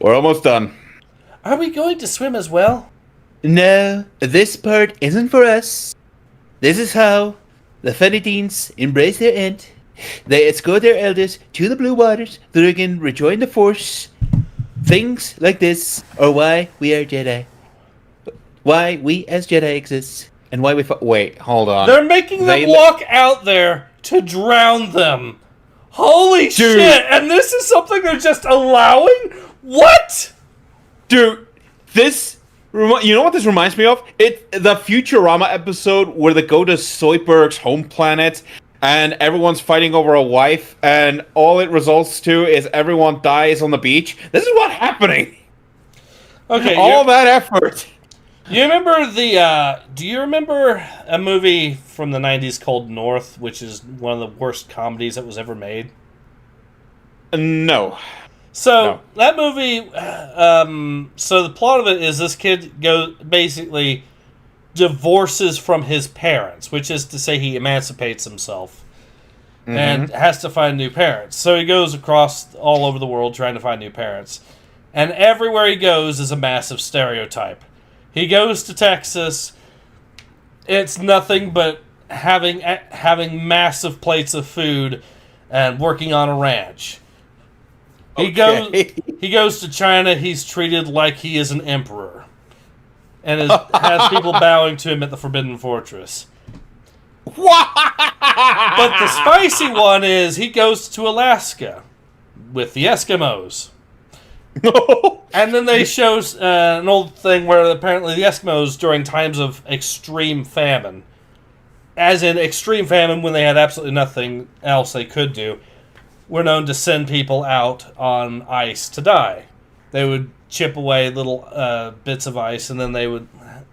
We're almost done. Are we going to swim as well? No, this part isn't for us. This is how the Fenedines embrace their end. They escort their elders to the blue waters so they can rejoin the Force. Things like this are why we are Jedi. Why we as Jedi exist. And why we wait, hold on. They're making them walk out there to drown them. Holy shit! And this is something they're just allowing? What? Dude, this... You know what this reminds me of? The Futurama episode where they go to Zoidberg's home planet and everyone's fighting over a wife and all it results to is everyone dies on the beach. This is what's happening. Okay, all that effort. You remember do you remember a movie from the 90s called North, which is one of the worst comedies that was ever made? No. So, that movie, so the plot of it is this kid basically divorces from his parents, which is to say he emancipates himself and has to find new parents. So he goes across all over the world trying to find new parents. And everywhere he goes is a massive stereotype. He goes to Texas, it's nothing but having massive plates of food and working on a ranch. He goes to China, he's treated like he is an emperor. And has people bowing to him at the Forbidden Fortress. What? But the spicy one is he goes to Alaska with the Eskimos. And then they show an old thing where apparently the Eskimos, during times of extreme famine, as in extreme famine when they had absolutely nothing else they could do, were known to send people out on ice to die. They would chip away little bits of ice, and then they would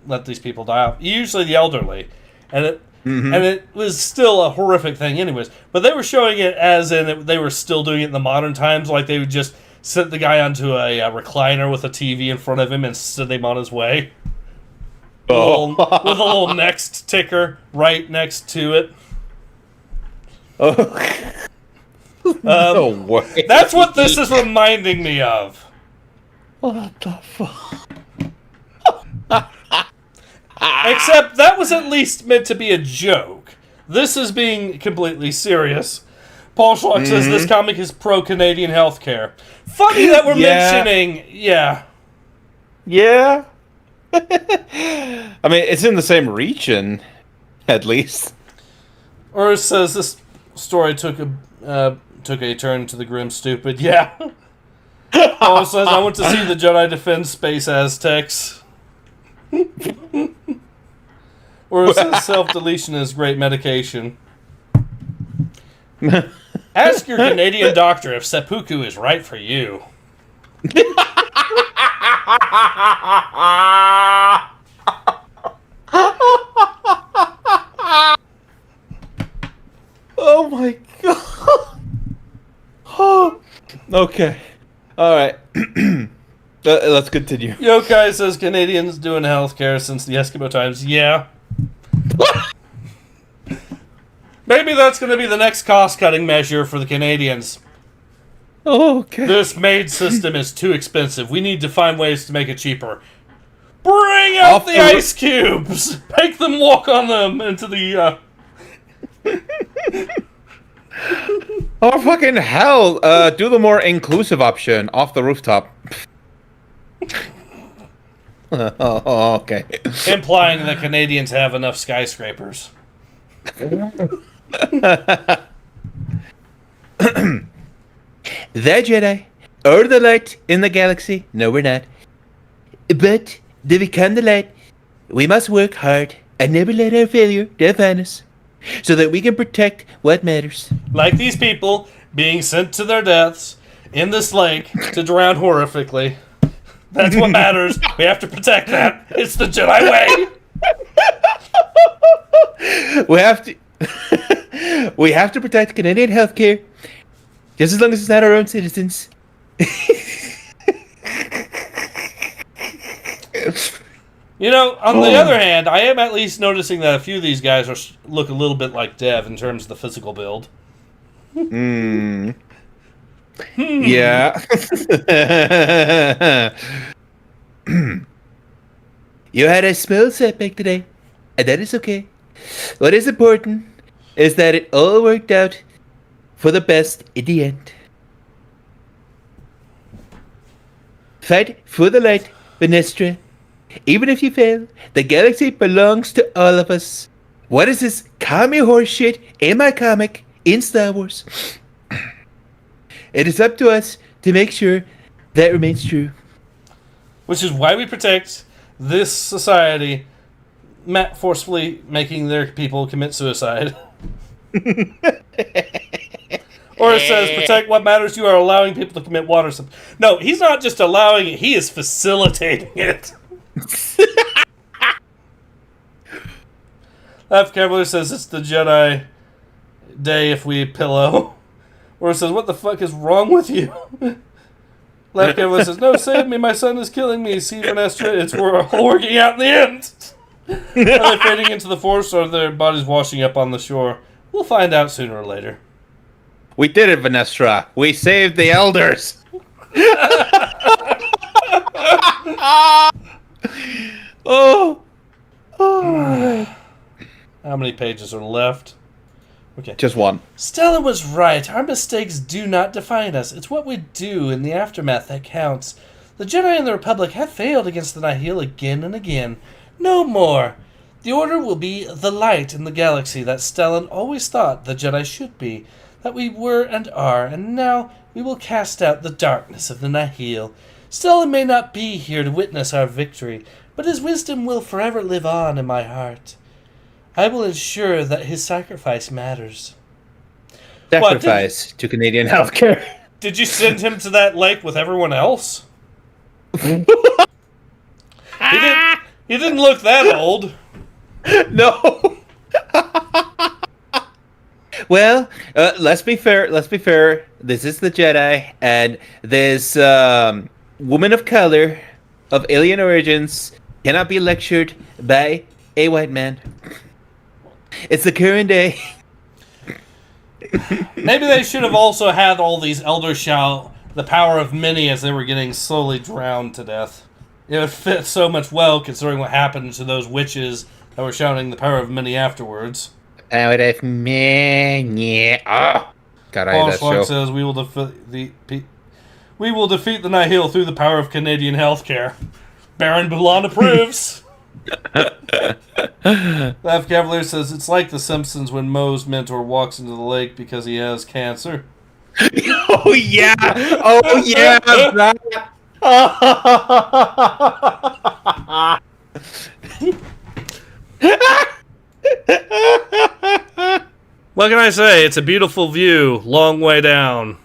let these people die off. Usually the elderly. And it was still a horrific thing anyways. But they were showing it as in they were still doing it in the modern times. Like they would just sit the guy onto a recliner with a TV in front of him and send him on his way. With a little next ticker right next to it. No way. That's what this is reminding me of. What the fuck? Except that was at least meant to be a joke. This is being completely serious. Paul Schlock says this comic is pro-Canadian healthcare. Funny that we're mentioning... Yeah. Yeah? I mean, it's in the same region, at least. Or it says this story took a turn to the grim stupid. Yeah. Paul says, I want to see the Jedi defend space Aztecs. Or it says self-deletion is great medication. Ask your Canadian doctor if seppuku is right for you. Oh my god. Okay. Alright. Let's continue. Yokai says Canadians doing healthcare since the Eskimo times. Yeah. Maybe that's going to be the next cost-cutting measure for the Canadians. Oh, okay. This maid system is too expensive. We need to find ways to make it cheaper. Bring out the ice cubes! Make them walk on them into the, Oh, fucking hell. Do the more inclusive option off the rooftop. Oh, okay. Implying that Canadians have enough skyscrapers. The Jedi are the light in the galaxy. No, we're not. But to become the light, we must work hard and never let our failure define us, so that we can protect what matters. Like these people being sent to their deaths in this lake to drown horrifically. That's what matters. We have to protect that. It's the Jedi way. We have to protect Canadian healthcare, just as long as it's not our own citizens. You know, on the other hand, I am at least noticing that a few of these guys look a little bit like Dev in terms of the physical build. Yeah. You had a small setback today, and that is okay. What is important is that it all worked out for the best in the end. Fight for the light, Venestra. Even if you fail, the galaxy belongs to all of us. What is this commie horse shit in my comic in Star Wars? It is up to us to make sure that remains true. Which is why we protect this society, forcefully making their people commit suicide. Or it says, protect what matters, you are allowing people to commit water. No, he's not just allowing it, he is facilitating it. Left Cavalier says, it's the Jedi day if we pillow. Or it says, what the fuck is wrong with you? Left Cavalier says, no, save me, my son is killing me. See, Venestra, it's we're all working out in the end. Are they fading into the force, or are their bodies washing up on the shore? We'll find out sooner or later. We did it, Venestra. We saved the elders. Oh. How many pages are left? Okay. Just one. Stella was right. Our mistakes do not define us. It's what we do in the aftermath that counts. The Jedi and the Republic have failed against the Nihil again and again. No more. The Order will be the light in the galaxy that Stellan always thought the Jedi should be, that we were and are, and now we will cast out the darkness of the Nihil. Stellan may not be here to witness our victory, but his wisdom will forever live on in my heart. I will ensure that his sacrifice matters. Sacrifice to Canadian healthcare. Did you send him to that lake with everyone else? He didn't look that old. No. Well, let's be fair. This is the Jedi, and this woman of color of alien origins cannot be lectured by a white man. It's the current day. Maybe they should have also had all these elders shout the power of many as they were getting slowly drowned to death. It would fit so much well considering what happened to those witches that were shouting the power of many afterwards. Power of many. Oh. God, I hate that show. Says we will defeat the Nihil through the power of Canadian healthcare. Baron Bulan approves. Laugh Cavalier says it's like The Simpsons when Moe's mentor walks into the lake because he has cancer. Oh yeah! Oh yeah! What can I say? It's a beautiful view, long way down.